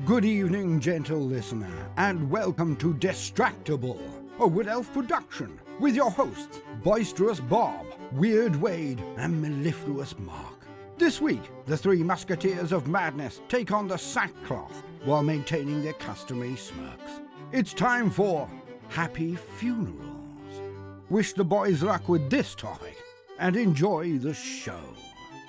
Good evening, gentle listener, and welcome to Distractible, a Wood Elf production, with your hosts, Boisterous Bob, Weird Wade, and Mellifluous Mark. This week, the three musketeers of madness take on the sackcloth while maintaining their customary smirks. It's time for Happy Funerals. Wish the boys luck with this topic, and enjoy the show.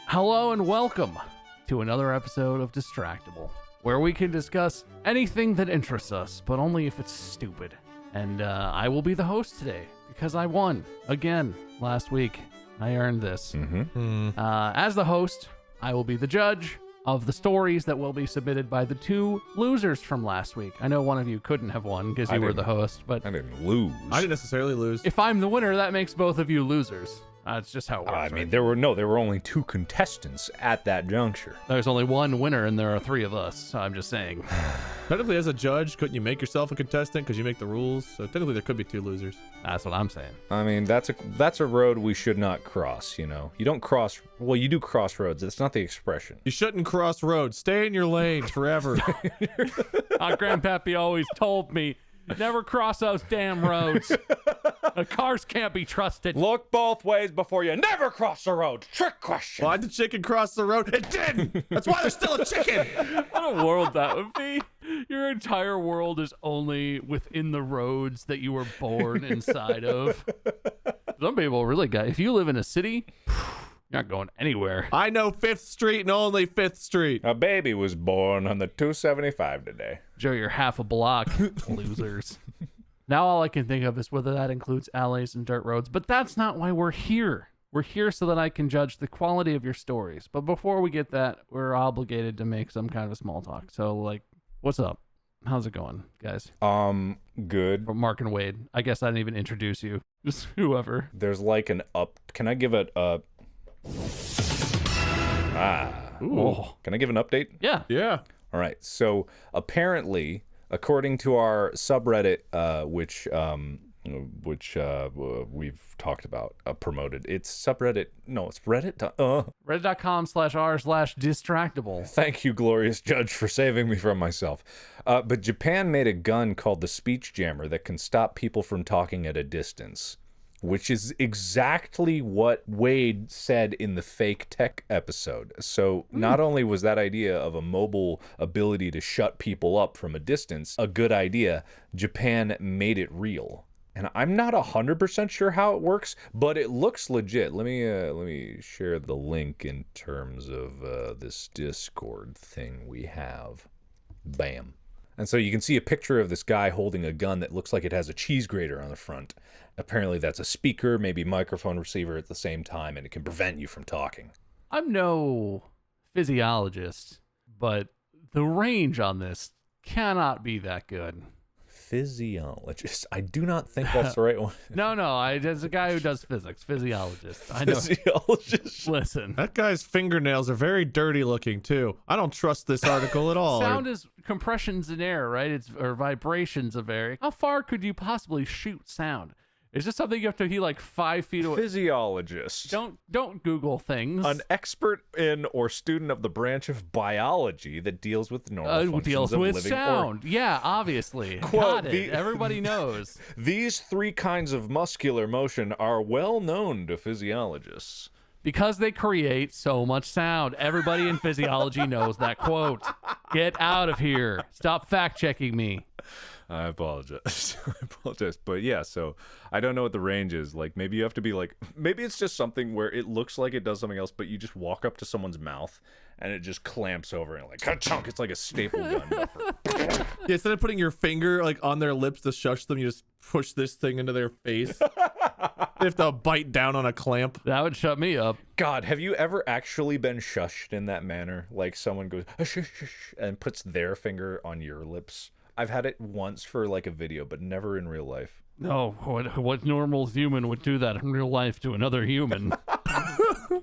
Hello and welcome to another episode of Distractible, where we can discuss anything that interests us, but only if it's stupid. And I will be the host today, because I won again last week. I earned this. As the host, I will be the judge of the stories that will be submitted by the two losers from last week. I know one of you couldn't have won because you were the host, but I didn't lose. I didn't necessarily lose. if I'm the winner, that makes both of you losers. That's just how it works. I mean, right? there were only two contestants at that juncture. There's only one winner, and there are three of us. So I'm just saying. Technically, as a judge, couldn't you make yourself a contestant because you make the rules? So technically, there could be two losers. That's what I'm saying. I mean, that's a road we should not cross, you know. You don't cross, well, you do cross roads. That's not the expression. You shouldn't cross roads. Stay in your lane forever. Our grandpappy always told me, never cross those damn roads. The cars can't be trusted. Look both ways before you never cross the road. Trick question. Why'd the chicken cross the road? It didn't. That's why there's still a chicken. What a world that would be. Your entire world is only within the roads that you were born inside of. Some people really got, if you live in a city, you're not going anywhere. I know 5th Street and only 5th Street. A baby was born on the 275 today. Joe, you're half a block, losers. Now all I can think of is whether that includes alleys and dirt roads, but that's not why we're here. We're here so that I can judge the quality of your stories. But before we get that, we're obligated to make some kind of small talk. So, like, what's up? How's it going, guys? Good. Or Mark and Wade. I guess I didn't even introduce you. Just whoever. There's like an up. Can I give it a? Ooh. Can I give an update? Yeah. Yeah. All right. So apparently, according to our subreddit, which we've talked about, promoted, it's subreddit. No, it's Reddit. Reddit.com/r/distractible. Thank you, glorious judge, for saving me from myself. But Japan made a gun called the Speech Jammer that can stop people from talking at a distance, which is exactly what Wade said in the fake tech episode. So not only was that idea of a mobile ability to shut people up from a distance a good idea, Japan made it real. And I'm not 100% sure how it works, but it looks legit. Let me share the link in terms of this Discord thing we have. Bam. And so you can see a picture of this guy holding a gun that looks like it has a cheese grater on the front. Apparently that's a speaker, maybe microphone receiver at the same time, and it can prevent you from talking. I'm no physiologist, but the range on this cannot be that good. Physiologist. I do not think that's the right one. No, there's a guy who does physics. Physiologist. I know. Physiologist. Listen. That guy's fingernails are very dirty looking, too. I don't trust this article at all. Sound is compressions in air, right? Or vibrations of air. How far could you possibly shoot sound? Is this something you have to be like 5 feet away? Physiologist. Don't Google things. An expert in or student of the branch of biology that deals with normal functions deals of with living sound. Yeah, obviously. Quote, Got it. Everybody knows. These three kinds of muscular motion are well known to physiologists. Because they create so much sound. Everybody in physiology knows that quote. Get out of here. Stop fact-checking me. I apologize. But yeah, so I don't know what the range is. Like, maybe you have to be like, maybe it's just something where it looks like it does something else, but you just walk up to someone's mouth and it just clamps over and like, ka-chunk, it's like a staple gun. Yeah, instead of putting your finger like on their lips to shush them, you just push this thing into their face. They have to bite down on a clamp. That would shut me up. God, have you ever actually been shushed in that manner? Like someone goes, shush, shush, and puts their finger on your lips? I've had it once for like a video, but never in real life. No, what normal human would do that in real life to another human? I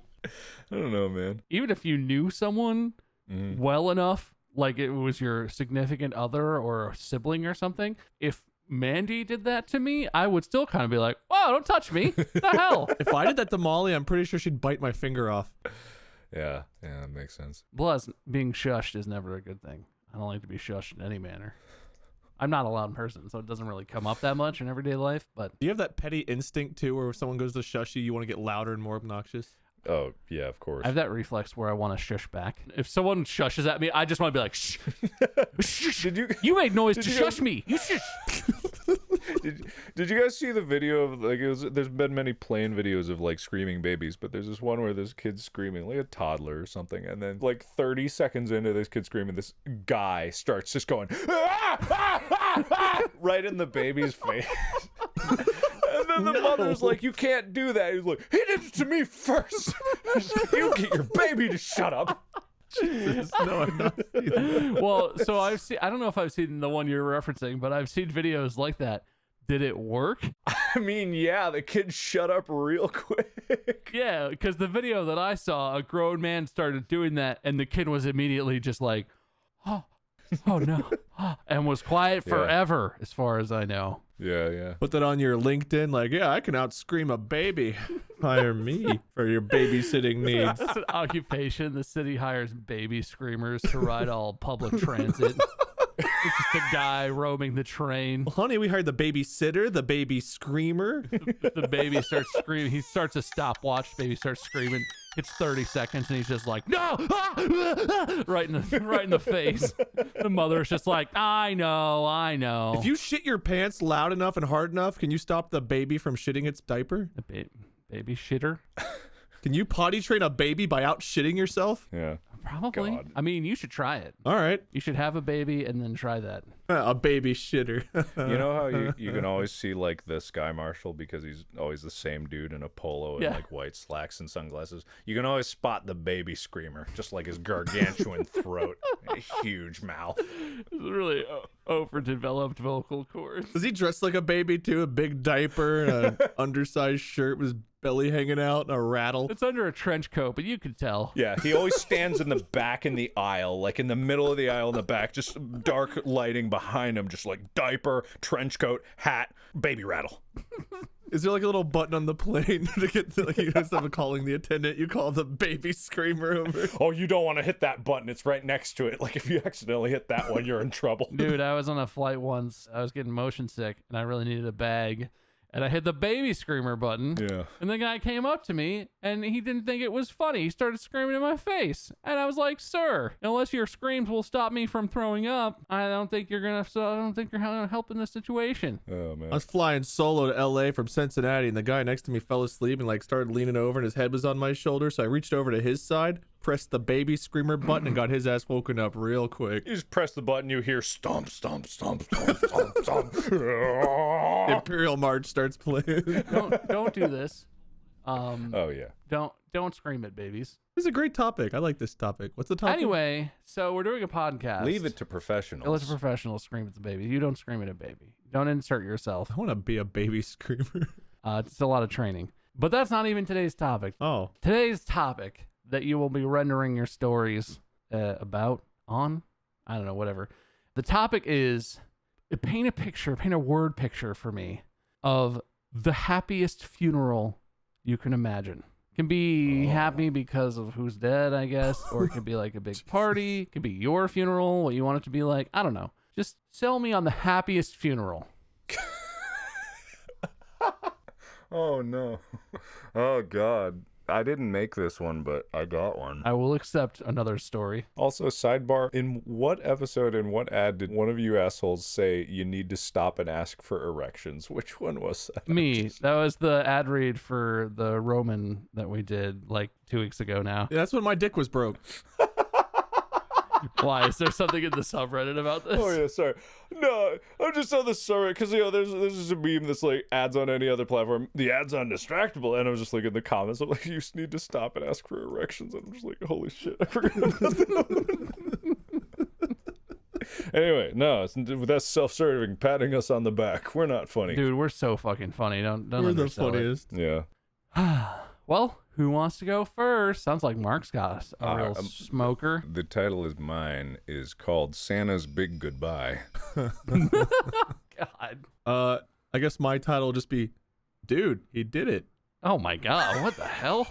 don't know, man. Even if you knew someone well enough, like it was your significant other or a sibling or something, if Mandy did that to me, I would still kind of be like, "Oh, don't touch me! What the hell?" If I did that to Molly, I'm pretty sure she'd bite my finger off. Yeah, that makes sense. Plus, being shushed is never a good thing. I don't like to be shushed in any manner. I'm not a loud person, so it doesn't really come up that much in everyday life. But Do you have that petty instinct too, where if someone goes to shush you, you want to get louder and more obnoxious? Oh, yeah, of course. I have that reflex where I want to shush back. If someone shushes at me, I just want to be like, shh. Shh. You made noise to shush me. You shush. Did you guys see the video of like there's been many plane videos of like screaming babies, but there's this one where this kid's screaming like a toddler or something, and then like 30 seconds into this kid screaming, this guy starts just going right in the baby's face. And then the mother's like, you can't do that. He's like, he did it to me first. You get your baby to shut up. Jesus, no, I've not seen that. Well, so I don't know if I've seen the one you're referencing, but I've seen videos like that. Did it work? I mean, yeah, the kid shut up real quick. Yeah, because the video that I saw, a grown man started doing that, and the kid was immediately just like, oh no, and was quiet forever, as far as I know. Yeah. Put that on your LinkedIn, like, yeah, I can outscream a baby. Hire me for your babysitting needs. It's an occupation. The city hires baby screamers to ride all public transit. It's just a guy roaming the train. Well, honey, we hired the babysitter, the baby screamer. The baby starts screaming. He starts a stopwatch. Baby starts screaming. It's 30 seconds, and he's just like, no, right in the face. The mother's just like, I know. If you shit your pants loud enough and hard enough, can you stop the baby from shitting its diaper? The baby shitter. Can you potty train a baby by out shitting yourself? Yeah. Probably. God. I mean, you should try it. All right. You should have a baby and then try that. A baby shitter. You know how you can always see like the sky marshal because he's always the same dude in a polo and like white slacks and sunglasses. You can always spot the baby screamer, just like his gargantuan throat, a huge mouth. It's really overdeveloped vocal cords. Does he dress like a baby too? A big diaper and an undersized shirt with his belly hanging out and a rattle? It's under a trench coat, but you could tell. Yeah, he always stands in the back in the aisle, like in the middle of the aisle in the back, just dark lighting behind him, just like diaper, trench coat, hat, baby rattle. Is there like a little button on the plane to get to, like, instead of calling the attendant, you call the baby screamer over? Oh, you don't want to hit that button. It's right next to it. Like if you accidentally hit that one, you're in trouble. Dude, I was on a flight once. I was getting motion sick, and I really needed a bag. And I hit the baby screamer button. Yeah. And the guy came up to me, and he didn't think it was funny. He started screaming in my face. And I was like, sir, unless your screams will stop me from throwing up, I don't think you're gonna help in this situation. Oh, man. I was flying solo to LA from Cincinnati, and the guy next to me fell asleep and like started leaning over, and his head was on my shoulder. So I reached over to his side, pressed the baby screamer button, and got his ass woken up real quick. You just press the button, you hear stomp, stomp, stomp, stomp, stomp, stomp. The Imperial March starts playing. Don't do this. Oh, yeah. Don't scream at babies. This is a great topic. I like this topic. What's the topic? Anyway, so we're doing a podcast. Leave it to professionals. Let a professional scream at the baby. You don't scream at a baby. Don't insert yourself. I want to be a baby screamer. It's a lot of training. But that's not even today's topic. Oh. Today's topic that you will be rendering your stories about, on, I don't know, whatever. The topic is paint a word picture for me of the happiest funeral you can imagine. It can be happy because of who's dead, I guess, or it could be like a big party. It could be your funeral, what you want it to be like. I don't know. Just sell me on the happiest funeral. Oh, no. Oh, God. I didn't make this one, but I got one. I will accept another story. Also, sidebar, in what episode and what ad did one of you assholes say you need to stop and ask for erections? Which one was that? Me. That was the ad read for the Roman that we did like 2 weeks ago now. Yeah, that's when my dick was broke. Why? Is there something in the subreddit about this? Oh, yeah, sorry. No, I'm just on the sorry, because, you know, there's just a meme that's like ads on any other platform. The ad's on Distractible, and I was just like in the comments, I'm like, you just need to stop and ask for erections. And I'm just like, holy shit, I forgot about that. Anyway, no, that's self-serving, patting us on the back. We're not funny. Dude, we're so fucking funny. Don't We're the undersell it. funniest. Yeah. Well, who wants to go first? Sounds like Mark's got a real smoker. The title is mine, is called Santa's Big Goodbye. God. I guess my title will just be, dude, he did it. Oh my God. What the hell?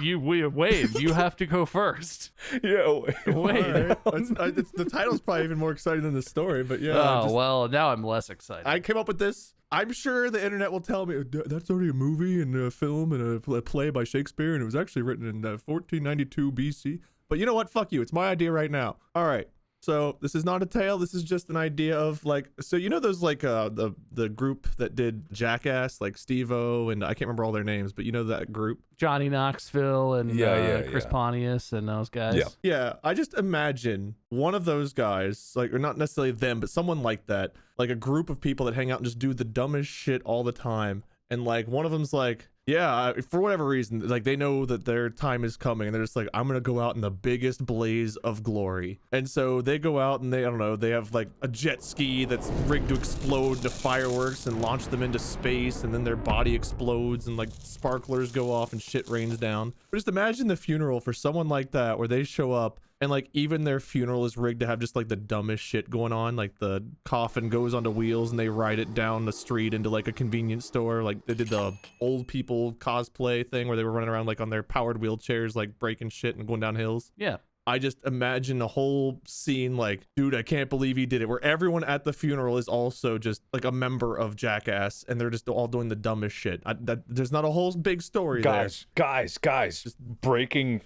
Wade, you have to go first. Yeah, Wade. All right. The title's probably even more exciting than the story, but yeah. Oh, well, now I'm less excited. I came up with this. I'm sure the internet will tell me that's already a movie and a film and a play by Shakespeare, and it was actually written in 1492 BC. But you know what? Fuck you. It's my idea right now. All right. So this is not a tale. This is just an idea of like, so you know those like the group that did Jackass, like Steve-O and I can't remember all their names, but you know that group. Johnny Knoxville and Chris yeah. Pontius and those guys. Yeah. Yeah, I just imagine one of those guys, like, or not necessarily them, but someone like that, like a group of people that hang out and just do the dumbest shit all the time. And like one of them's like, yeah, for whatever reason, like they know that their time is coming and they're just like, I'm going to go out in the biggest blaze of glory. And so they go out and I don't know, they have like a jet ski that's rigged to explode into fireworks and launch them into space. And then their body explodes and like sparklers go off and shit rains down. But just imagine the funeral for someone like that, where they show up and like even their funeral is rigged to have just like the dumbest shit going on. Like the coffin goes onto wheels and they ride it down the street into like a convenience store. Like they did the old people cosplay thing where they were running around like on their powered wheelchairs, like breaking shit and going down hills. Yeah. I just imagine a whole scene like, dude, I can't believe he did it, where everyone at the funeral is also just like a member of Jackass and they're just all doing the dumbest shit. There's not a whole big story there. Guys, just breaking.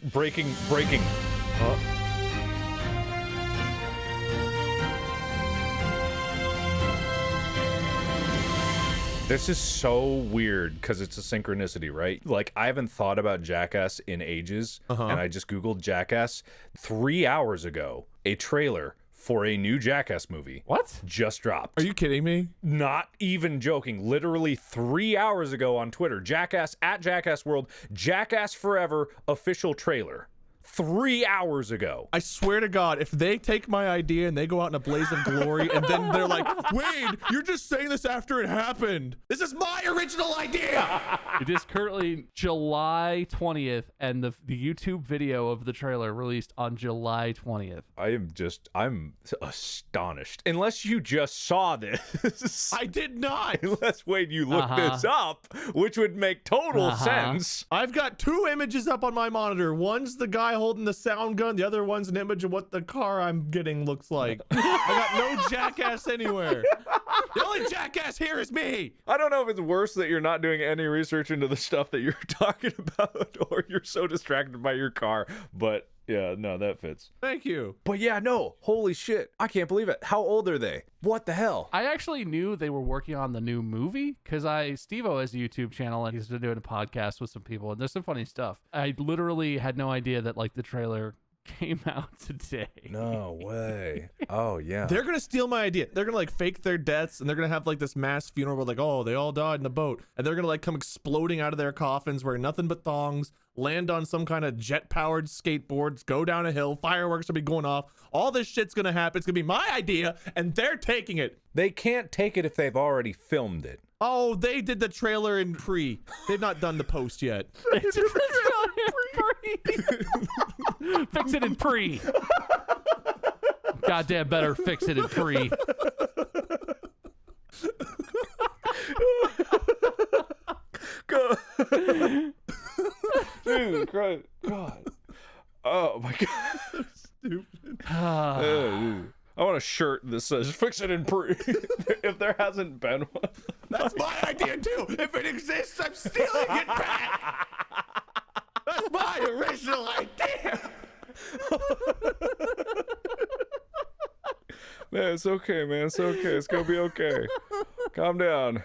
This is so weird because it's a synchronicity, right? Like, I haven't thought about Jackass in ages, and I just Googled Jackass. 3 hours ago, a trailer for a new Jackass movie. What? Just dropped. Are you kidding me? Not even joking. Literally 3 hours ago on Twitter. Jackass at Jackass World. Jackass Forever official trailer. 3 hours ago. I swear to God, if they take my idea and they go out in a blaze of glory and then they're like, Wade, you're just saying this after it happened. This is my original idea. It is currently July 20th, and the YouTube video of the trailer released on July 20th. I'm astonished. Unless you just saw this. I did not. Unless, Wade, you looked this up, which would make total sense. I've got two images up on my monitor. One's the guy holding the sound gun. The other one's an image of what the car I'm getting looks like. I got no Jackass anywhere. The only Jackass here is me. I don't know if it's worse that you're not doing any research into the stuff that you're talking about, or you're so distracted by your car, but yeah, no, that fits. Thank you. But yeah, no, holy shit. I can't believe it. How old are they? What the hell? I actually knew they were working on the new movie because Steve-O has a YouTube channel and he's been doing a podcast with some people, and there's some funny stuff. I literally had no idea that like the trailer came out today. No way. Oh yeah. They're gonna steal my idea. They're gonna like fake their deaths and they're gonna have like this mass funeral where like, oh, they all died in the boat, and they're gonna like come exploding out of their coffins wearing nothing but thongs, land on some kind of jet-powered skateboards, go down a hill, fireworks will be going off. All this shit's gonna happen. It's gonna be my idea, and they're taking it. They can't take it if they've already filmed it. Oh, they did the trailer in pre. They've not done the post yet. Fix it in pre. Goddamn better fix it in pre. Go. Jesus Christ. God. Oh my God. Stupid. I want a shirt that says "Fix it in pre." If there hasn't been one. That's my idea too. If it exists, I'm stealing it back. That's my original idea. Man, it's okay, man. It's okay. It's gonna be okay. Calm down.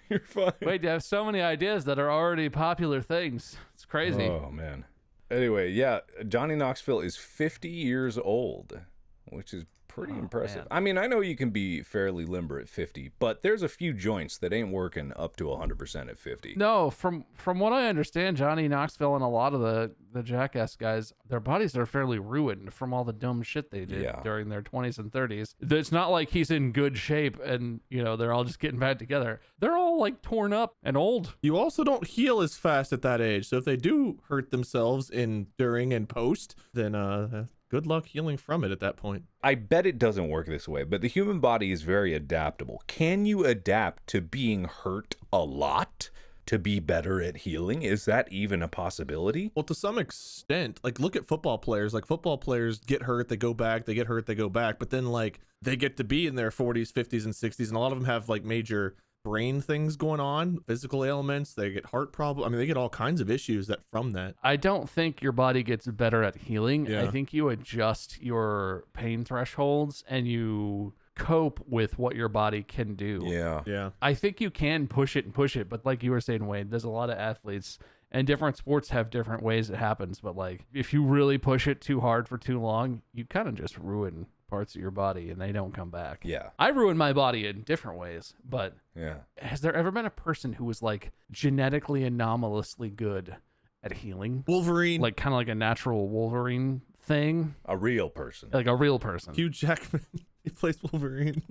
You're fine. Wait, you have so many ideas that are already popular things. It's crazy. Oh man. Anyway, yeah, Johnny Knoxville is 50 years old, which is pretty impressive. Man. I mean, I know you can be fairly limber at 50, but there's a few joints that ain't working up to 100% at 50. No, from what I understand, Johnny Knoxville and a lot of the Jackass guys, their bodies are fairly ruined from all the dumb shit they did during their 20s and 30s. It's not like he's in good shape and, you know, they're all just getting back together. They're all like torn up and old. You also don't heal as fast at that age. So if they do hurt themselves in during and post, then good luck healing from it at that point. I bet it doesn't work this way, but the human body is very adaptable. Can you adapt to being hurt a lot to be better at healing? Is that even a possibility? Well, to some extent, like look at football players. Like football players get hurt, they go back, they get hurt, they go back. But then like they get to be in their 40s, 50s, and 60s, and a lot of them have like major brain things going on, physical ailments. They get heart problems. I mean, they get all kinds of issues that from that. I don't think your body gets better at healing. Yeah. I think you adjust your pain thresholds and you cope with what your body can do. Yeah. I think you can push it, but like you were saying, Wade, there's a lot of athletes and different sports have different ways it happens. But like if you really push it too hard for too long, you kind of just ruin parts of your body and they don't come back. Yeah. I ruined my body in different ways, but Yeah. has there ever been a person who was like genetically anomalously good at healing? Wolverine. Like kind of like a natural Wolverine thing? A real person. Like a real person. Hugh Jackman. He plays Wolverine.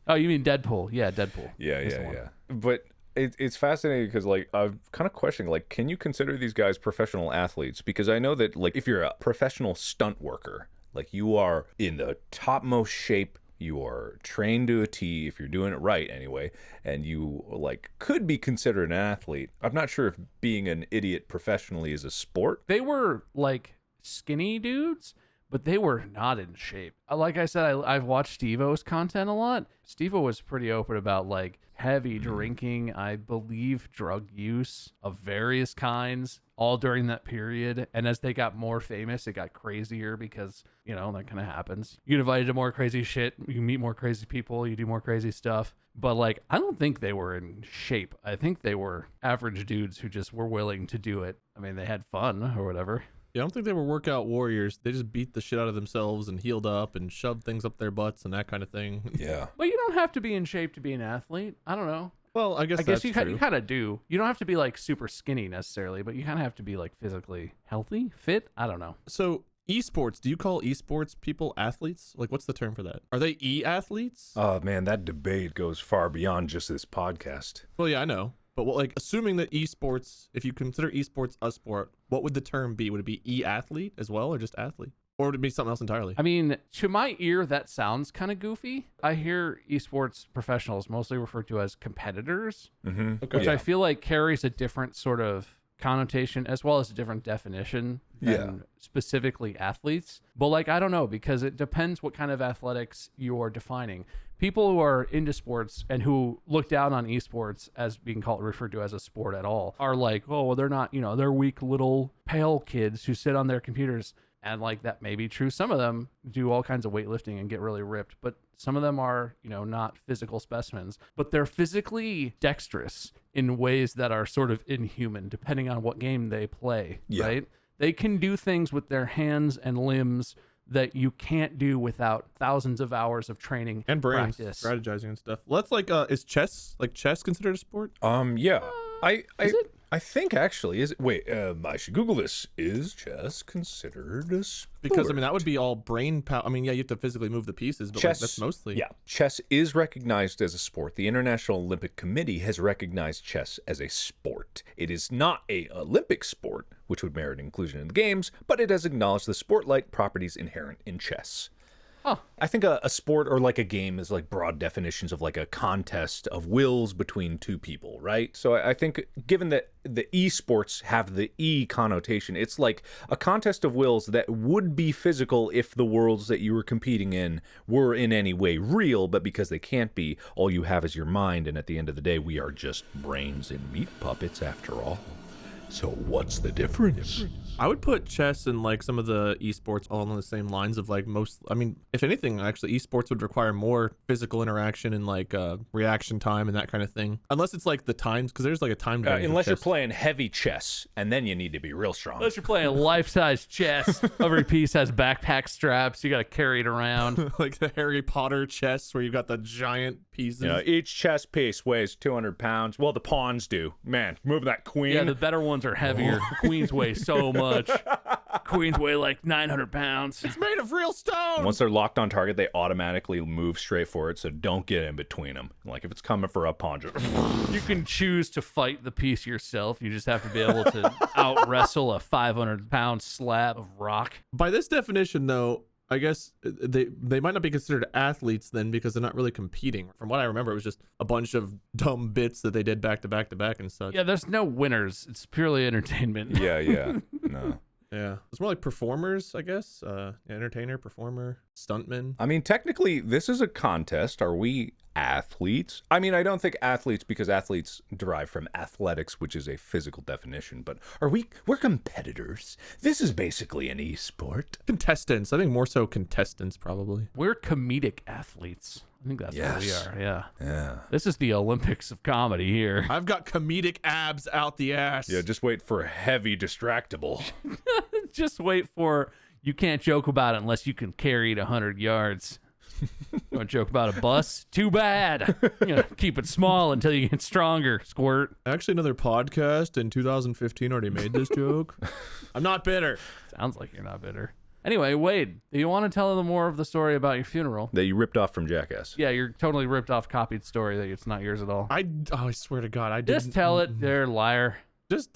Oh, you mean Deadpool? Yeah, Deadpool. That's the one. Yeah. But it's fascinating because like I'm kind of questioning like, can you consider these guys professional athletes? Because I know that like if you're a professional stunt worker, like you are in the topmost shape, you are trained to a T if you're doing it right anyway, and you like could be considered an athlete. I'm not sure if being an idiot professionally is a sport. They were like skinny dudes, but they were not in shape. Like I said, I've watched Steve-O's content a lot. Steve-O was pretty open about like heavy drinking, I believe drug use of various kinds, all during that period. And as they got more famous, it got crazier because, you know, that kind of happens. You get invited to more crazy shit, you meet more crazy people, you do more crazy stuff. But like, I don't think they were in shape. I think they were average dudes who just were willing to do it. I mean, they had fun or whatever. Yeah, I don't think they were workout warriors. They just beat the shit out of themselves and healed up and shoved things up their butts and that kind of thing. Yeah. But you don't have to be in shape to be an athlete. I don't know. Well, I guess that's you true. you kind of do. You don't have to be like super skinny necessarily, but you kind of have to be like physically healthy, fit. I don't know. So esports, do you call esports people athletes? Like, what's the term for that? Are they e-athletes? Oh man, that debate goes far beyond just this podcast. Well, yeah, I know. But what, like, assuming that esports, if you consider esports a sport, what would the term be? Would it be e-athlete as well, or just athlete? Or would it be something else entirely? I mean, to my ear, that sounds kind of goofy. I hear esports professionals mostly referred to as competitors, Mm-hmm. Okay. which I feel like carries a different sort of connotation as well as a different definition than specifically athletes. But like, I don't know, because it depends what kind of athletics you're defining. People who are into sports and who look down on esports as being referred to as a sport at all are like, oh, well, they're not, they're weak little pale kids who sit on their computers. And like, that may be true. Some of them do all kinds of weightlifting and get really ripped, but some of them are, not physical specimens, but they're physically dexterous in ways that are sort of inhuman, depending on what game they play, right? They can do things with their hands and limbs that you can't do without thousands of hours of training And brains, practice. strategizing and stuff. Well, that's like, is chess considered a sport? Yeah. Is it? I think actually is. Wait, I should Google this. Is chess considered a sport? Because I mean, that would be all brain power. I mean, yeah, you have to physically move the pieces, but Chess, that's mostly. Yeah, chess is recognized as a sport. The International Olympic Committee has recognized chess as a sport. It is not a Olympic sport, which would merit inclusion in the games, but it has acknowledged the sport-like properties inherent in chess. Huh. I think a sport or like a game is like broad definitions of like a contest of wills between two people, right? So I think given that the esports have the E connotation, it's like a contest of wills that would be physical if the worlds that you were competing in were in any way real, but because they can't be, all you have is your mind, and at the end of the day, we are just brains and meat puppets after all. So what's the difference? I would put chess and like some of the esports all on the same lines of like most. I mean, if anything, actually, esports would require more physical interaction and like reaction time and that kind of thing. Unless it's like the times, because there's like a time. Unless you're playing heavy chess, and then you need to be real strong. Unless you're playing life-size chess. Every piece has backpack straps. You got to carry it around. like the Harry Potter chess where you've got the giant pieces. Each chess piece weighs 200 pounds. Well, the pawns do. Man, moving that queen. Yeah, the better ones are heavier. Queens weigh so much. Queens weigh like 900 pounds. It's made of real stone. Once they're locked on target, they automatically move straight for it, so don't get in between them. Like, if it's coming for a pawn, just... You can choose to fight the piece yourself. You just have to be able to out-wrestle a 500-pound slab of rock. By this definition, though, I guess they might not be considered athletes then because they're not really competing. From what I remember, it was just a bunch of dumb bits that they did back to back to back and such. Yeah, there's no winners. It's purely entertainment. Yeah. No. Yeah, it's more like performers, I guess. Entertainer, performer, stuntman. I mean, technically, this is a contest. Are we athletes? I mean, I don't think athletes, because athletes derive from athletics, which is a physical definition. But we're competitors. This is basically an e-sport. Contestants. I think more so contestants, probably. We're comedic athletes. I think that's what we Yes. are. Yeah. Yeah. This is the Olympics of comedy here. I've got comedic abs out the ass. Yeah, just wait for heavy distractible. Just wait for you can't joke about it unless you can carry it 100 yards. You want to joke about a bus? Too bad. Keep it small until you get stronger, squirt. Actually, another podcast in 2015 already made this joke. I'm not bitter. Sounds like you're not bitter. Anyway, Wade, do you want to tell them more of the story about your funeral? That you ripped off from Jackass. Yeah, you're totally ripped off, copied story that it's not yours at all. I swear to God, I didn't. Just tell it. They're a liar.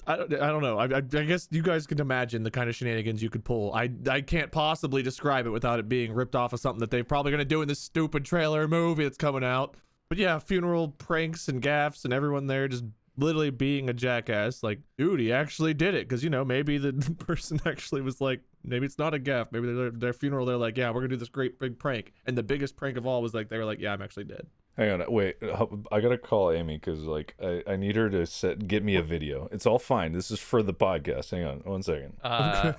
I don't know. I guess you guys can imagine the kind of shenanigans you could pull. I can't possibly describe it without it being ripped off of something that they're probably going to do in this stupid trailer movie that's coming out. But yeah, funeral pranks and gaffes and everyone there just literally being a jackass. Like, dude, he actually did it. Because, maybe the person actually was like, maybe it's not a gaff. Maybe their funeral, they're like, yeah, we're going to do this great big prank. And the biggest prank of all was like, they were like, yeah, I'm actually dead. Hang on, wait. I gotta call Amy because I need her to get me a video. It's all fine. This is for the podcast. Hang on, 1 second. I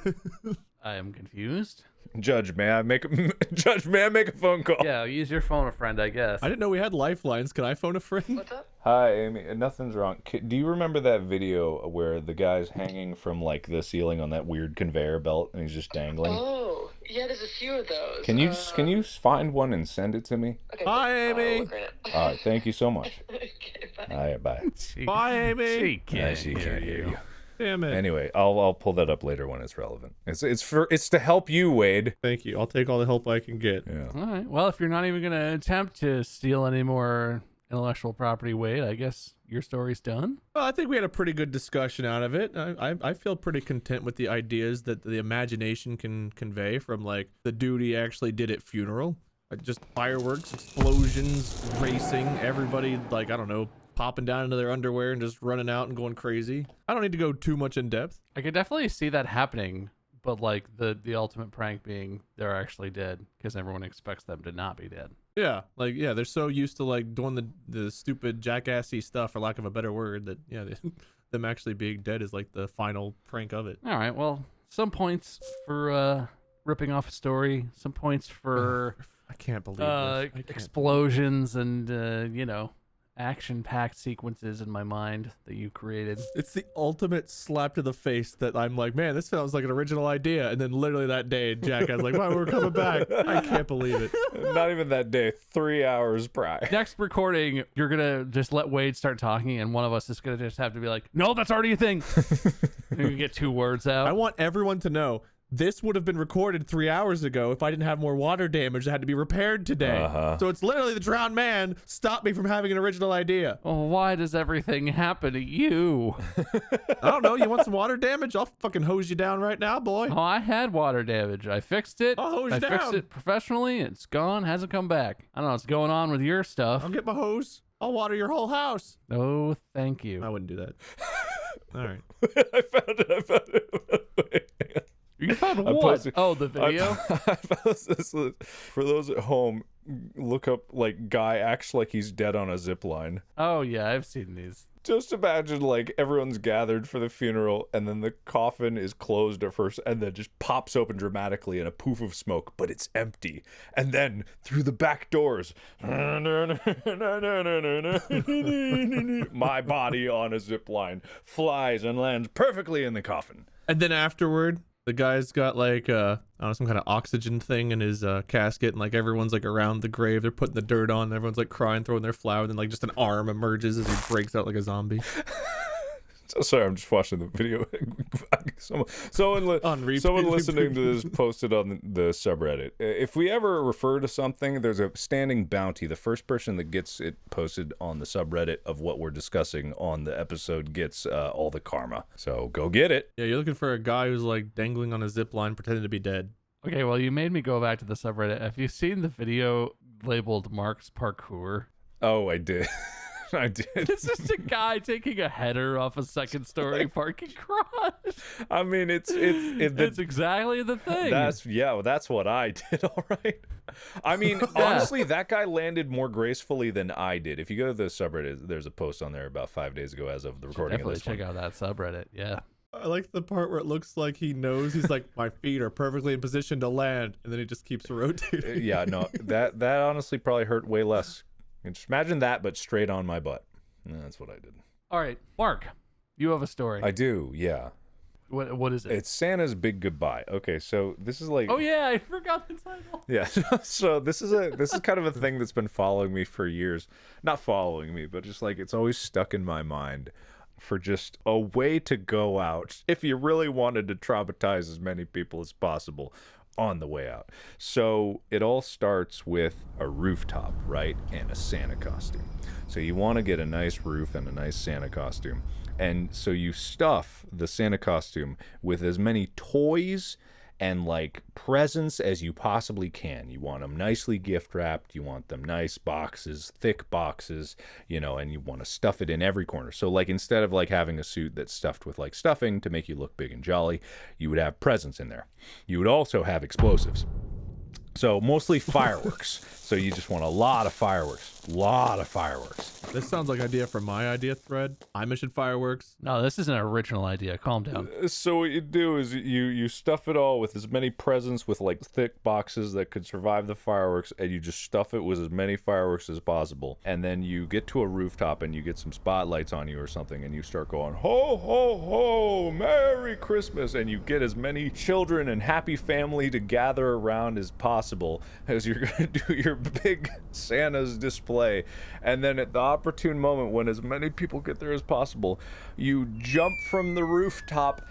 am confused. Judge, may I make a phone call? Yeah, use your phone a friend, I guess. I didn't know we had lifelines. Can I phone a friend? What's up? Hi, Amy. Nothing's wrong. Do you remember that video where the guy's hanging from like the ceiling on that weird conveyor belt and he's just dangling? Oh, yeah, there's a few of those. Can you find one and send it to me? Okay, Hi, I'll Amy. look right now. All right, thank you so much. Okay, bye. All right, bye. Bye, Amy. She can't, She can't hear you. Damn it. Anyway, I'll pull that up later when it's relevant. It's to help you, Wade. Thank you. I'll take all the help I can get. Yeah. All right. Well, if you're not even going to attempt to steal any more intellectual property, Wade, I guess your story's done. Well, I think we had a pretty good discussion out of it. I feel pretty content with the ideas that the imagination can convey from like the dude he actually did at funeral. Like, just fireworks, explosions, racing, everybody like, I don't know, popping down into their underwear and just running out and going crazy. I don't need to go too much in depth. I could definitely see that happening, but like the ultimate prank being they're actually dead because everyone expects them to not be dead. Yeah, like, yeah, they're so used to like doing the stupid jackassy stuff, for lack of a better word, that yeah, them actually being dead is like the final prank of it. All right. Well, some points for ripping off a story, some points for I can't believe this. I can't. explosions and action-packed sequences in my mind that you created. It's the ultimate slap to the face that I'm like, man, this sounds like an original idea. And then literally that day, Jackass like, wow, we're coming back. I can't believe it. Not even that day. 3 hours prior. Next recording, you're gonna just let Wade start talking, and one of us is gonna just have to be like, "No, that's already a thing." And you get 2 words out. I want everyone to know this would have been recorded 3 hours ago if I didn't have more water damage that had to be repaired today. So it's literally the drowned man stopped me from having an original idea. Oh, why does everything happen to you? I don't know. You want some water damage? I'll fucking hose you down right now, boy. Oh, I had water damage. I fixed it. I'll hose I you fixed down. it professionally. It's gone. Hasn't come back. I don't know what's going on with your stuff. I'll get my hose. I'll water your whole house. Oh, thank you. I wouldn't do that. All right. I found it. Wait, hang on. You found I what? posted- Oh, the video? I found this. For those at home, look up like guy acts like he's dead on a zip line. Oh, yeah, I've seen these. Just imagine like everyone's gathered for the funeral and then the coffin is closed at first and then just pops open dramatically in a poof of smoke, but it's empty. And then through the back doors, my body on a zip line flies and lands perfectly in the coffin. And then afterward, the guy's got like I don't know, some kind of oxygen thing in his casket, and like everyone's like around the grave. They're putting the dirt on. And everyone's like crying, throwing their flower. And then like just an arm emerges as he breaks out like a zombie. So sorry, I'm just watching the video. On repeat. Someone listening to this posted on the subreddit. If we ever refer to something, there's a standing bounty. The first person that gets it posted on the subreddit of what we're discussing on the episode gets all the karma. So go get it. Yeah, you're looking for a guy who's like dangling on a zip line, pretending to be dead. Okay, well, you made me go back to the subreddit. Have you seen the video labeled Mark's Parkour? Oh, I did. I did. It's just a guy taking a header off a second story parking garage. I mean, it's exactly the thing. That's what I did. All right. I mean, honestly, that guy landed more gracefully than I did. If you go to the subreddit, there's a post on there about 5 days ago as of the recording of this Definitely check one. out that subreddit. Yeah. I like the part where it looks like he knows. He's like, my feet are perfectly in position to land, and then he just keeps rotating. Yeah, no, that honestly probably hurt way less. Just imagine that, but straight on my butt. And that's what I did. All right, Mark, you have a story. I do, yeah. What is it? It's Santa's Big Goodbye. Okay, so this is like... Oh yeah, I forgot the title. Yeah, so this is kind of a thing that's been following me for years. Not following me, but just like it's always stuck in my mind for just a way to go out if you really wanted to traumatize as many people as possible on the way out. So it all starts with a rooftop, right? And a Santa costume. So you want to get a nice roof and a nice Santa costume. And so you stuff the Santa costume with as many toys and like presents as you possibly can. You want them nicely gift wrapped. You want them nice boxes, thick boxes, you know, and you want to stuff it in every corner. So like instead of like having a suit that's stuffed with like stuffing to make you look big and jolly, you would have presents in there. You would also have explosives. So mostly fireworks. So you just want a lot of fireworks. This sounds like an idea from my idea thread. I mentioned fireworks. No, this is an original idea. Calm down. So what you do is you stuff it all with as many presents with like thick boxes that could survive the fireworks, and you just stuff it with as many fireworks as possible. And then you get to a rooftop and you get some spotlights on you or something, and you start going, ho, ho, ho, Merry Christmas. And you get as many children and happy family to gather around as possible as you're going to do your big Santa's display. And then at the opportune moment when as many people get there as possible, you jump from the rooftop,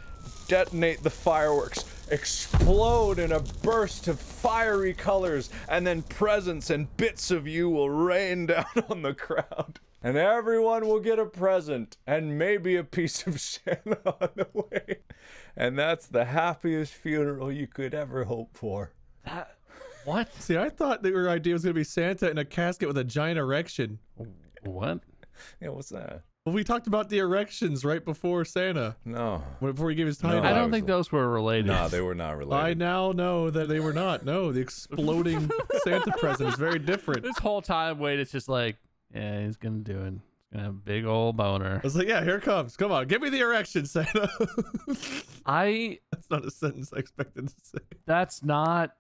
detonate the fireworks, explode in a burst of fiery colors, and then presents and bits of you will rain down on the crowd. And everyone will get a present and maybe a piece of Santa on the way. And that's the happiest funeral you could ever hope for. What? See, I thought that your idea was going to be Santa in a casket with a giant erection. What? Yeah, what's that? Well, we talked about the erections right before Santa. No. Before he gave his title. No, I I don't was think those were related. No, they were not related. I now know that they were not. No, the exploding Santa present is very different. This whole time, Wade, it's just like, yeah, he's gonna do it. He's gonna have a big old boner. I was like, yeah, here it comes. Come on, give me the erection, Santa. That's not a sentence I expected to say. That's not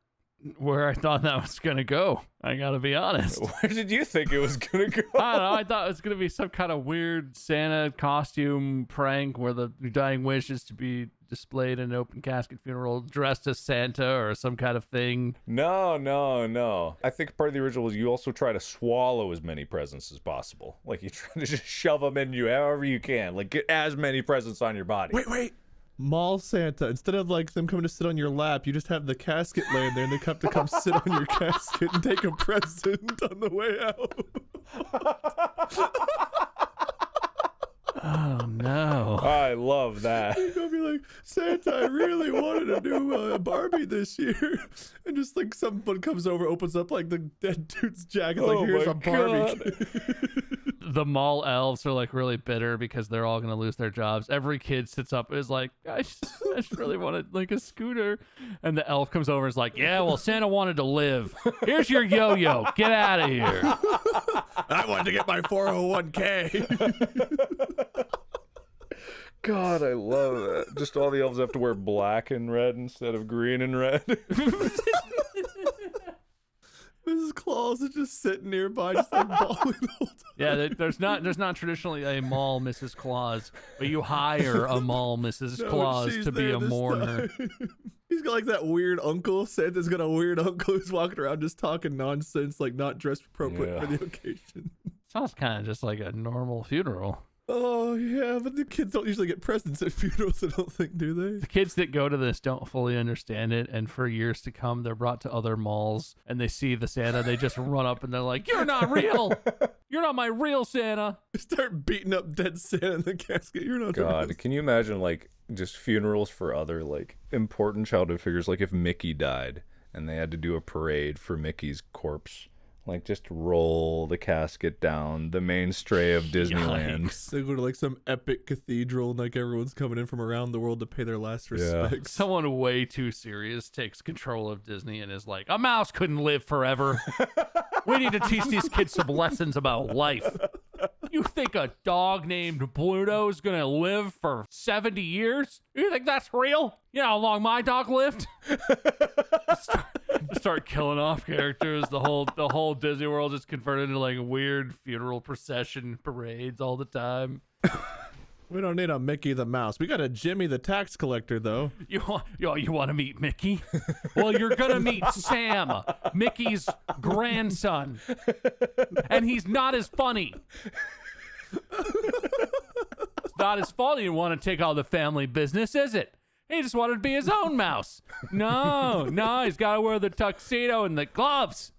where I thought that was gonna go. I gotta be honest. Where did you think it was gonna go? I don't know. I thought it was gonna be some kind of weird Santa costume prank where the dying wish is to be displayed in an open casket funeral dressed as Santa or some kind of thing. No. I think part of the original was you also try to swallow as many presents as possible. Like you try to just shove them in you however you can. Like get as many presents on your body. Wait. Mall Santa, instead of like them coming to sit on your lap, you just have the casket laying there and they have to come sit on your casket and take a present on the way out. Oh no. I love that. You're gonna be like, Santa, I really wanted to do a Barbie this year. And just like someone comes over, opens up like the dead dude's jacket, like, here's a Barbie. The mall elves are like really bitter because they're all gonna lose their jobs. Every kid sits up and is like, I just really wanted like a scooter. And the elf comes over and is like, yeah, well, Santa wanted to live. Here's your yo-yo. Get out of here. I wanted to get my 401k. God, I love that. Just all the elves have to wear black and red instead of green and red. Mrs. Claus is just sitting nearby, just like bawling the whole time. Yeah, there's not traditionally a mall Mrs. Claus, but you hire a mall Mrs. Claus she's to be there a this mourner. time. He's got like that weird uncle. Santa's got a weird uncle who's walking around just talking nonsense, like not dressed appropriate for the occasion. Sounds kind of just like a normal funeral. Oh, yeah, but the kids don't usually get presents at funerals, I don't think, do they? The kids that go to this don't fully understand it, and for years to come, they're brought to other malls, and they see the Santa, they just run up and they're like, you're not real! You're not my real Santa! Start beating up dead Santa in the casket. You're not God, can you imagine like just funerals for other like important childhood figures. Like if Mickey died and they had to do a parade for Mickey's corpse, like just roll the casket down the mainstay of Disneyland. Yikes. They go to like some epic cathedral and like everyone's coming in from around the world to pay their last respects. Someone way too serious takes control of Disney and is like, a mouse couldn't live forever. We need to teach these kids some lessons about life. You think a dog named Pluto is going to live for 70 years? You think that's real? You know how long my dog lived? Start killing off characters. The whole Disney World is converted into like weird funeral procession parades all the time. We don't need a Mickey the Mouse. We got a Jimmy the tax collector, though. You want to meet Mickey? Well, you're going to meet Sam, Mickey's grandson. And he's not as funny. It's not his fault he didn't want to take all the family business, is it? He just wanted to be his own mouse. No, he's got to wear the tuxedo and the gloves.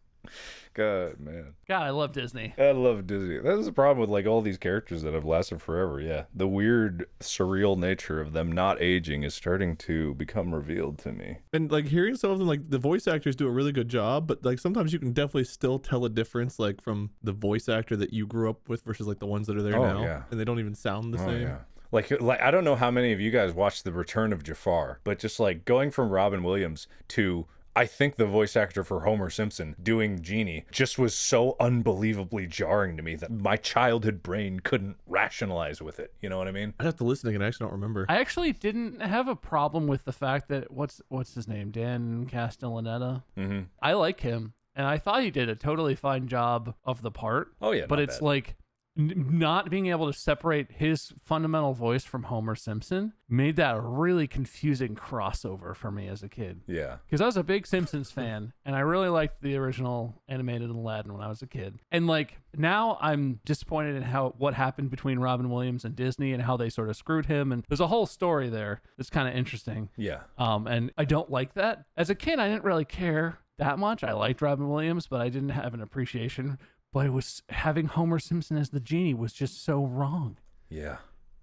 God, man. God, I love Disney. I love Disney. That's the problem with like all these characters that have lasted forever. Yeah. The weird, surreal nature of them not aging is starting to become revealed to me. And like hearing some of them, like the voice actors do a really good job, but like sometimes you can definitely still tell a difference, like from the voice actor that you grew up with versus like the ones that are there now. Yeah. And they don't even sound the same. Yeah. Like I don't know how many of you guys watched The Return of Jafar, but just like going from Robin Williams to I think the voice actor for Homer Simpson doing Genie just was so unbelievably jarring to me that my childhood brain couldn't rationalize with it. You know what I mean? I'd have to listen again. I actually don't remember. I actually didn't have a problem with the fact that what's his name, Dan Castellaneta. Mm-hmm. I like him, and I thought he did a totally fine job of the part. Oh yeah, but not it's bad. like not being able to separate his fundamental voice from Homer Simpson made that a really confusing crossover for me as a kid. Yeah. Because I was a big Simpsons fan, and I really liked the original animated Aladdin when I was a kid. And like now I'm disappointed in what happened between Robin Williams and Disney and how they sort of screwed him. And there's a whole story there that's kind of interesting. Yeah. And I don't like that. As a kid, I didn't really care that much. I liked Robin Williams, but I didn't have an appreciation. But it was having Homer Simpson as the genie was just so wrong. Yeah.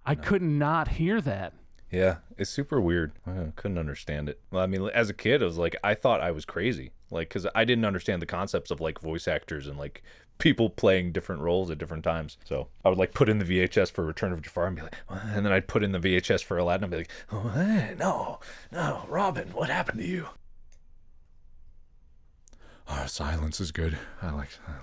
I could not hear that. Yeah, it's super weird. I couldn't understand it. Well, I mean, as a kid, I was like, I thought I was crazy. Like, because I didn't understand the concepts of like voice actors and like people playing different roles at different times. So I would like put in the VHS for Return of Jafar and be like, what? And then I'd put in the VHS for Aladdin and be like, oh, no, Robin, what happened to you? Oh, silence is good. I like silence.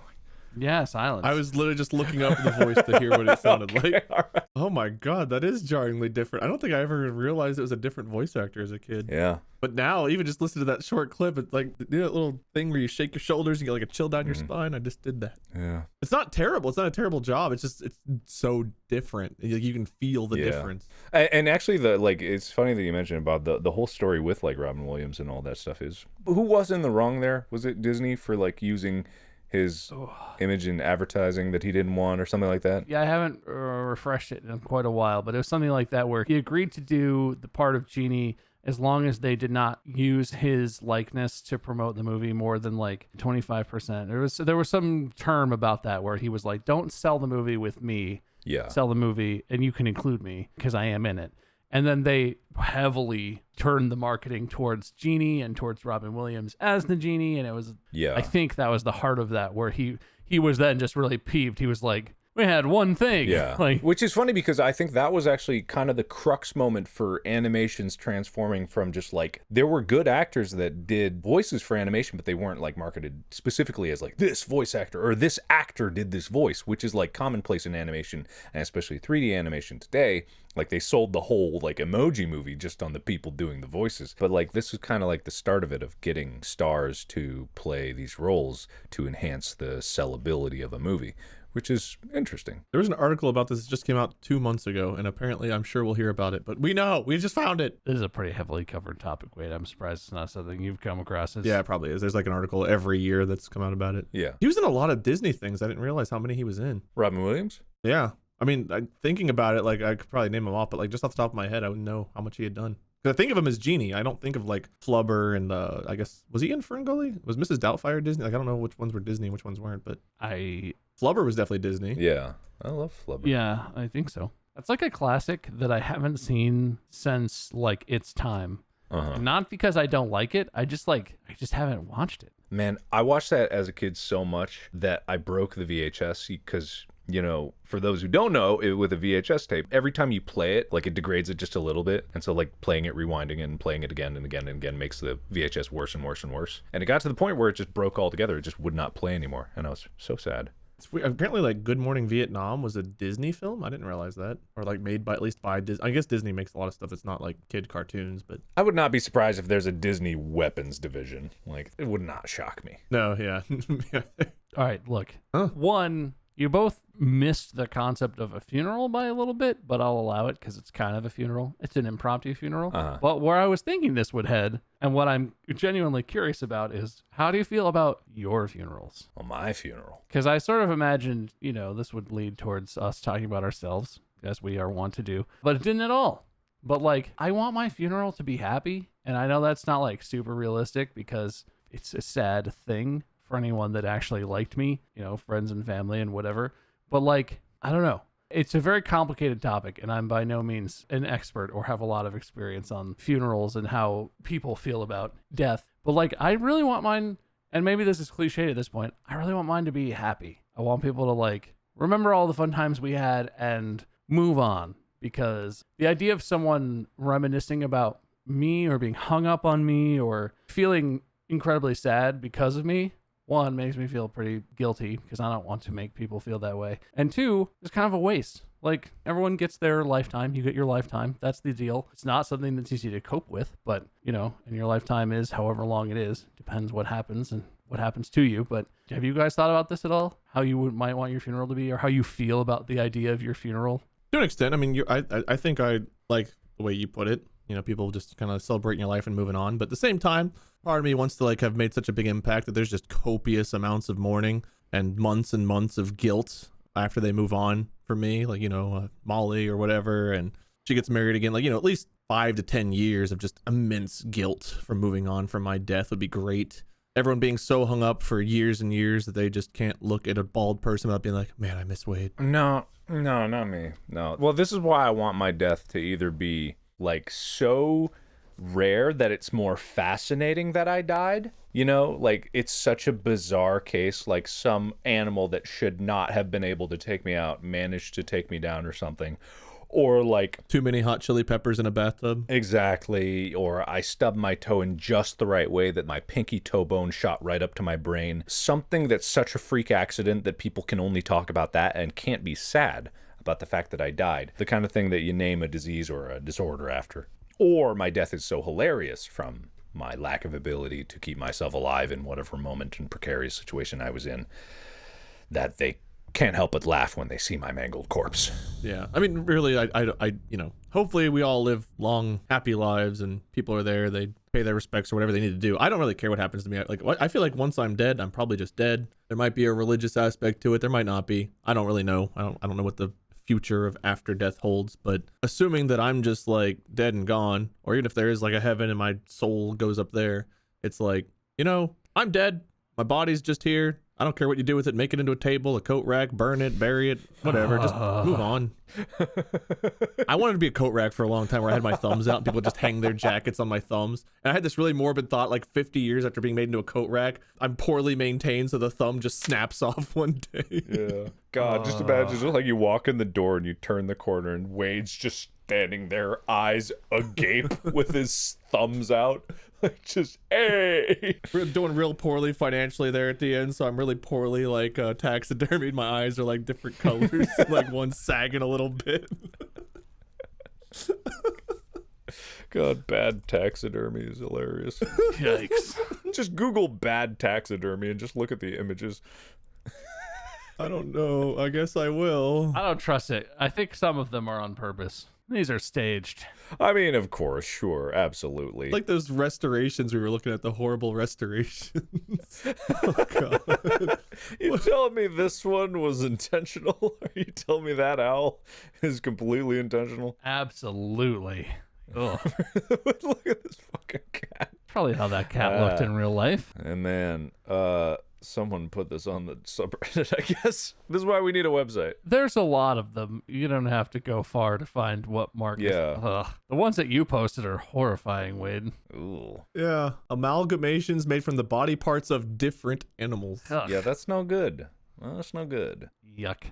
Yeah, silence. I was literally just looking up the voice to hear what it sounded like. All right. Oh my god, that is jarringly different. I don't think I ever realized it was a different voice actor as a kid. Yeah. But now, even just listen to that short clip, it's like that little thing where you shake your shoulders and get like a chill down your spine. I just did that. Yeah. It's not terrible. It's not a terrible job. It's just it's so different. You can feel the difference. And actually, it's funny that you mentioned about the whole story with like Robin Williams and all that stuff is who was in the wrong there? Was it Disney for like using his image in advertising that he didn't want or something like that? Yeah, I haven't refreshed it in quite a while, but it was something like that where he agreed to do the part of Genie as long as they did not use his likeness to promote the movie more than like 25%. There was some term about that where he was like, don't sell the movie with me. Yeah. Sell the movie and you can include me because I am in it. And then they heavily turned the marketing towards Genie and towards Robin Williams as the Genie. And it was, I think that was the heart of that, where he was then just really peeved. He was like, we had one thing. Yeah. Which is funny because I think that was actually kind of the crux moment for animations transforming from just like, there were good actors that did voices for animation, but they weren't like marketed specifically as like this voice actor or this actor did this voice, which is like commonplace in animation and especially 3D animation today. Like they sold the whole like Emoji Movie just on the people doing the voices. But like this was kind of like the start of it, of getting stars to play these roles to enhance the sellability of a movie, which is interesting. There was an article about this that just came out 2 months ago, and apparently I'm sure we'll hear about it, but we just found it. This is a pretty heavily covered topic. Wait, I'm surprised it's not something you've come across. Yeah, it probably is. There's like an article every year that's come out about it. Yeah. He was in a lot of Disney things. I didn't realize how many he was in. Robin Williams? Yeah. I mean, thinking about it, like I could probably name them off, but like just off the top of my head, I wouldn't know how much he had done. Because I think of him as Genie. I don't think of like Flubber and I guess, was he in Ferngully? Was Mrs. Doubtfire Disney? Like I don't know which ones were Disney and which ones weren't, but Flubber was definitely Disney. Yeah. I love Flubber. Yeah, I think so. That's like a classic that I haven't seen since like its time. Not because I don't like it. I just haven't watched it. Man, I watched that as a kid so much that I broke the VHS because, you know, for those who don't know, with a VHS tape, every time you play it, like it degrades it just a little bit. And so like playing it, rewinding it, and playing it again and again and again makes the VHS worse and worse and worse. And it got to the point where it just broke altogether. It just would not play anymore. And I was so sad. It's weird. Apparently, like Good Morning Vietnam was a Disney film. I didn't realize that, or like made by at least by Disney. I guess Disney makes a lot of stuff that's not like kid cartoons, but I would not be surprised if there's a Disney weapons division. Like, it would not shock me. no, yeah. All right, look. Huh? One, you both missed the concept of a funeral by a little bit, but I'll allow it because it's kind of a funeral. It's an impromptu funeral. But where I was thinking this would head, and what I'm genuinely curious about is, how do you feel about your funerals? Well, my funeral. Because I sort of imagined, you know, this would lead towards us talking about ourselves, as we are wont to do, but it didn't at all. But like, I want my funeral to be happy, and I know that's not like super realistic because it's a sad thing for anyone that actually liked me, you know, friends and family and whatever. But like, I don't know. It's a very complicated topic, and I'm by no means an expert or have a lot of experience on funerals and how people feel about death. But like, I really want mine, and maybe this is cliche at this point, I really want mine to be happy. I want people to like remember all the fun times we had and move on, because the idea of someone reminiscing about me or being hung up on me or feeling incredibly sad because of me, one, makes me feel pretty guilty because I don't want to make people feel that way. And two, it's kind of a waste. Like, everyone gets their lifetime. You get your lifetime. That's the deal. It's not something that's easy to cope with, but, you know, and your lifetime is however long it is. Depends what happens and what happens to you. But have you guys thought about this at all? How you might want your funeral to be, or how you feel about the idea of your funeral? To an extent, I mean, I think I like the way you put it. You know, people just kind of celebrating your life and moving on. But at the same time, part of me wants to like have made such a big impact that there's just copious amounts of mourning and months of guilt after they move on for me. Like, you know, Molly or whatever, and she gets married again. Like, you know, at least 5 to 10 years of just immense guilt from moving on from my death would be great. Everyone being so hung up for years and years that they just can't look at a bald person without being like, man, I miss Wade. No, not me. No. Well, this is why I want my death to either be like so rare that it's more fascinating that I died. You know, like it's such a bizarre case, like some animal that should not have been able to take me out managed to take me down or something. Or like too many hot chili peppers in a bathtub. Exactly. Or I stubbed my toe in just the right way that my pinky toe bone shot right up to my brain. Something that's such a freak accident that people can only talk about that and can't be sad about the fact that I died. The kind of thing that you name a disease or a disorder after. Or my death is so hilarious from my lack of ability to keep myself alive in whatever moment and precarious situation I was in that they can't help but laugh when they see my mangled corpse. Yeah, I mean, really, I you know, hopefully we all live long, happy lives, and people are there. They pay their respects or whatever they need to do. I don't really care what happens to me. Like, I feel like once I'm dead, I'm probably just dead. There might be a religious aspect to it. There might not be. I don't really know. I don't know what the future of after death holds. But assuming that I'm just like dead and gone, or even if there is like a heaven and my soul goes up there, it's like, you know, I'm dead. My body's just here. I don't care what you do with it. Make it into a table, a coat rack, burn it, bury it, whatever. Just move on. I wanted to be a coat rack for a long time where I had my thumbs out and people just hang their jackets on my thumbs. And I had this really morbid thought, like 50 years after being made into a coat rack, I'm poorly maintained, so the thumb just snaps off one day. Yeah. God, just imagine just like you walk in the door and you turn the corner and Wade's just standing there, eyes agape with his thumbs out. Like, just, hey! We're doing real poorly financially there at the end, so I'm really poorly, like, taxidermied. My eyes are, like, different colors, like, one's sagging a little bit. God, bad taxidermy is hilarious. Yikes. Just Google bad taxidermy and just look at the images. I don't know. I guess I will. I don't trust it. I think some of them are on purpose. These are staged. I mean, of course, sure, absolutely. Like those restorations we were looking at, the horrible restorations. Oh, God. You telling me this one was intentional? Are you telling me that owl is completely intentional? Absolutely. Ugh. Look at this fucking cat. Probably how that cat looked in real life. And man, Someone put this on the subreddit, I guess. This is why we need a website. There's a lot of them. You don't have to go far to find what Mark is. Yeah. Ugh. The ones that you posted are horrifying, Wade. Ooh. Yeah. Amalgamations made from the body parts of different animals. Ugh. Yeah, that's no good. Well, that's no good. Yuck.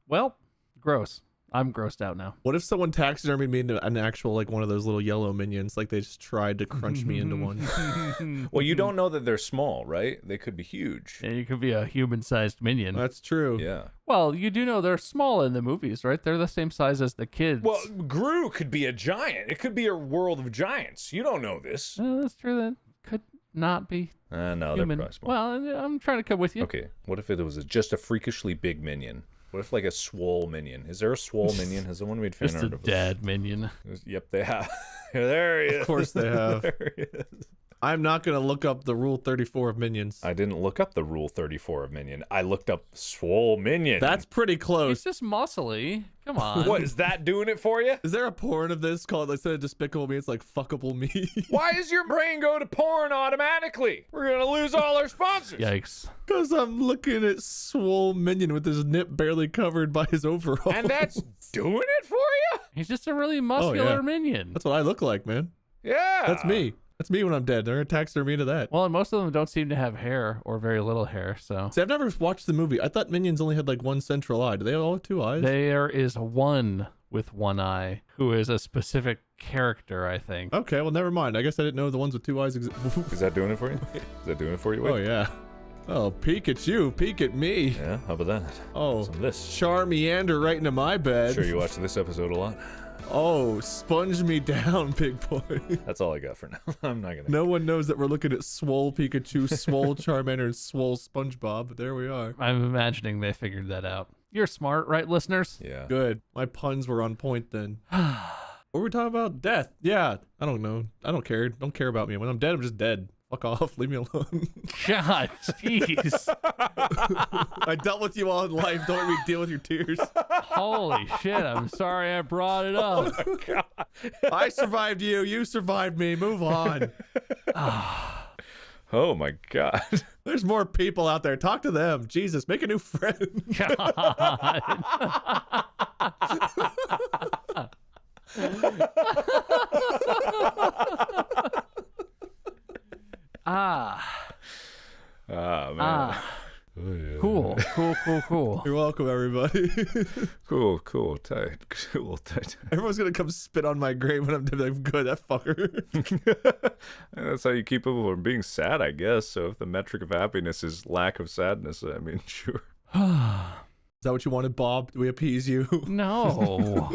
Well, gross. I'm grossed out now. What if someone taxidermied me into an actual, like, one of those little yellow minions? Like, they just tried to crunch me into one. Well, you don't know that they're small, right? They could be huge. Yeah, you could be a human-sized minion. That's true. Yeah. Well, you do know they're small in the movies, right? They're the same size as the kids. Well, Gru could be a giant. It could be a world of giants. You don't know this. That's true. That could not be No, they're human. probably small. Well, I'm trying to come with you. Okay, what if it was just a freakishly big minion? What if like a swole minion? Is there a swole minion? Has someone made fan Just a art of dead minion. Yep, they have. There he is. Of course they have. There he is. I'm not going to look up the Rule 34 of minions. I didn't look up the Rule 34 of minion. I looked up swole minion. That's pretty He's close. just muscly. Come on. What, is that doing it for you? Is there a porn of this called, instead of Despicable Me, it's like Fuckable Me? Why does your brain go to porn automatically? We're going to lose all our sponsors. Yikes. Because I'm looking at Swole Minion with his nip barely covered by his overalls. And that's doing it for you? He's just a really muscular yeah. minion. That's what I look like, man. Yeah. That's me. That's me when I'm dead. They're going to taxidermy into that. Well, and most of them don't seem to have hair or very little hair, so. See, I've never watched the movie. I thought Minions only had like one central eye. Do they all have two eyes? There is one with one eye who is a specific character, I think. Okay, well, never mind. I guess I didn't know the ones with two eyes exist. Is that doing it for you? Is that doing it for you? Oh, Wade? yeah. Oh, peek at you. Peek at me. Yeah, how about that? Oh, Some of this. Charmeander right into my bed. Sure you watched this episode a lot? Oh, sponge me down, big boy. That's all I got for now. I'm not going to. No one knows that we're looking at Swole Pikachu, Swole Charmander, and Swole SpongeBob, but there we are. I'm imagining they figured that out. You're smart, right, listeners? Yeah. Good. My puns were on point then. What were we talking about? Death. Yeah. I don't know. I don't care. Don't care about me. When I'm dead, I'm just dead. Fuck off. Leave me alone. God, jeez. I dealt with you all in life. Don't let me deal with your tears. Holy shit, I'm sorry I brought it up. I survived you. You survived me. Move on. Oh my God. There's more people out there. Talk to them. Jesus, make a new friend. God. Man. Oh, yeah. Cool. You're welcome, everybody. Cool, tight. Everyone's going to come spit on my grave when I'm dead. Like, good, that fucker. That's how you keep people from being sad, I guess. So if the metric of happiness is lack of sadness, I mean, sure. Is that what you wanted, Bob? Do we appease you? No.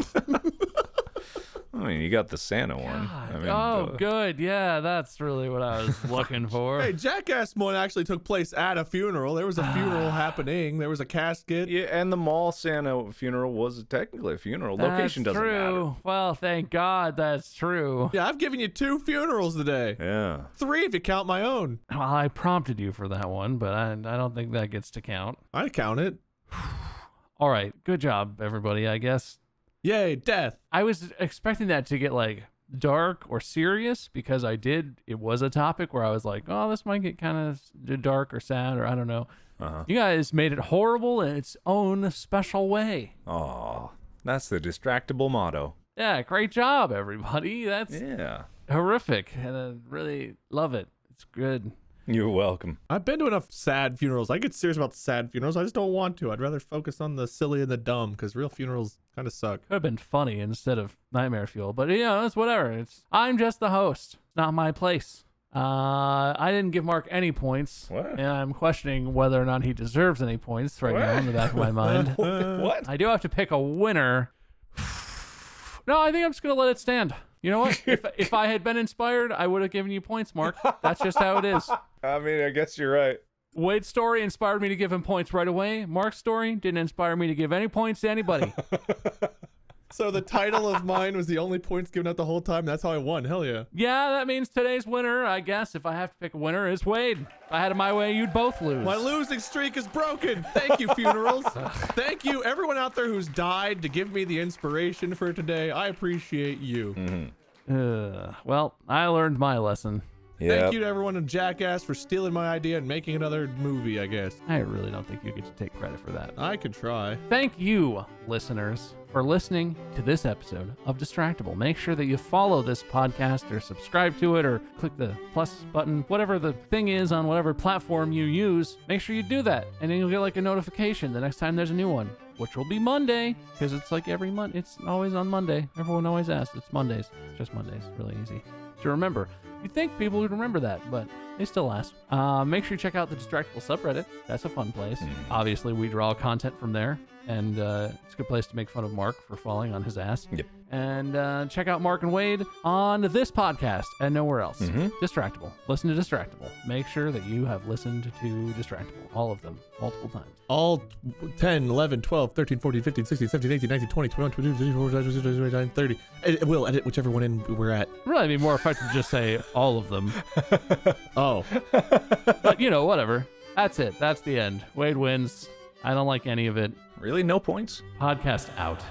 I mean, you got the Santa one. I mean, Oh, good. Yeah, that's really what I was looking for. Hey, Jackass one actually took place at a funeral. There was a funeral happening. There was a casket. Yeah, and the mall Santa funeral was technically a funeral. Location That's doesn't true. matter. Well, thank God that's true. Yeah, I've given you 2 funerals today. Yeah. 3 if you count my own. Well, I prompted you for that one, but I don't think that gets to count. I count it. All right. Good job, everybody, I guess. Yay, death. I was expecting that to get like dark or serious because it was a topic where I was like, oh, this might get kind of dark or sad or I don't know. Uh-huh. You guys made it horrible in its own special way. Oh, that's the Distractible motto. Yeah, great job, everybody. That's Yeah. horrific, and I really love it. It's good. You're welcome. I've been to enough sad funerals. I get serious about sad funerals. I just don't want to. I'd rather focus on the silly and the dumb because real funerals kind of suck. Could have been funny instead of nightmare fuel, but it's whatever. I'm just the host. It's not my place. I didn't give Mark any points, What? and I'm questioning whether or not he deserves any points right now in the back of my mind. What? I do have to pick a winner. No, I think I'm just gonna let it stand. You know what? If I had been inspired, I would have given you points, Mark. That's just how it is. I mean, I guess you're right. Wade's story inspired me to give him points right away. Mark's story didn't inspire me to give any points to anybody. So the title of mine was the only points given out the whole time. That's how I won. Hell yeah. Yeah, that means today's winner, I guess, if I have to pick a winner, is Wade. If I had it my way, you'd both lose. My losing streak is broken. Thank you, funerals. Thank you, everyone out there who's died to give me the inspiration for today. I appreciate you. Well, I learned my lesson. Yeah. Thank you to everyone in Jackass for stealing my idea and making another movie, I guess. I really don't think you get to take credit for that. I could try. Thank you, listeners, for listening to this episode of Distractible. Make sure that you follow this podcast or subscribe to it or click the plus button, whatever the thing is on whatever platform you use. Make sure you do that, and then you'll get like a notification the next time there's a new one, which will be Monday, because it's like every month. It's always on Monday. Everyone always asks. It's Mondays. It's just Mondays. Really easy to remember. You'd think people would remember that, but they still ask. Make sure you check out the Distractible subreddit. That's a fun place. Obviously, we draw content from there, and it's a good place to make fun of Mark for falling on his ass. Yep. And check out Mark and Wade on this podcast and nowhere else. Distractible. Listen to Distractible. Make sure that you have listened to Distractible. All of them. Multiple times. All 10, 11, 12, 13, 14, 15, 16, 17, 18, 19, 20, 21, 22, 23, 24, 25, 26, 27, 28, 29, 30. We'll edit whichever one in we're at. Really, it'd be more effective to just say all of them. Oh. But, whatever. That's it. That's the end. Wade wins. I don't like any of it. Really? No points? Podcast out.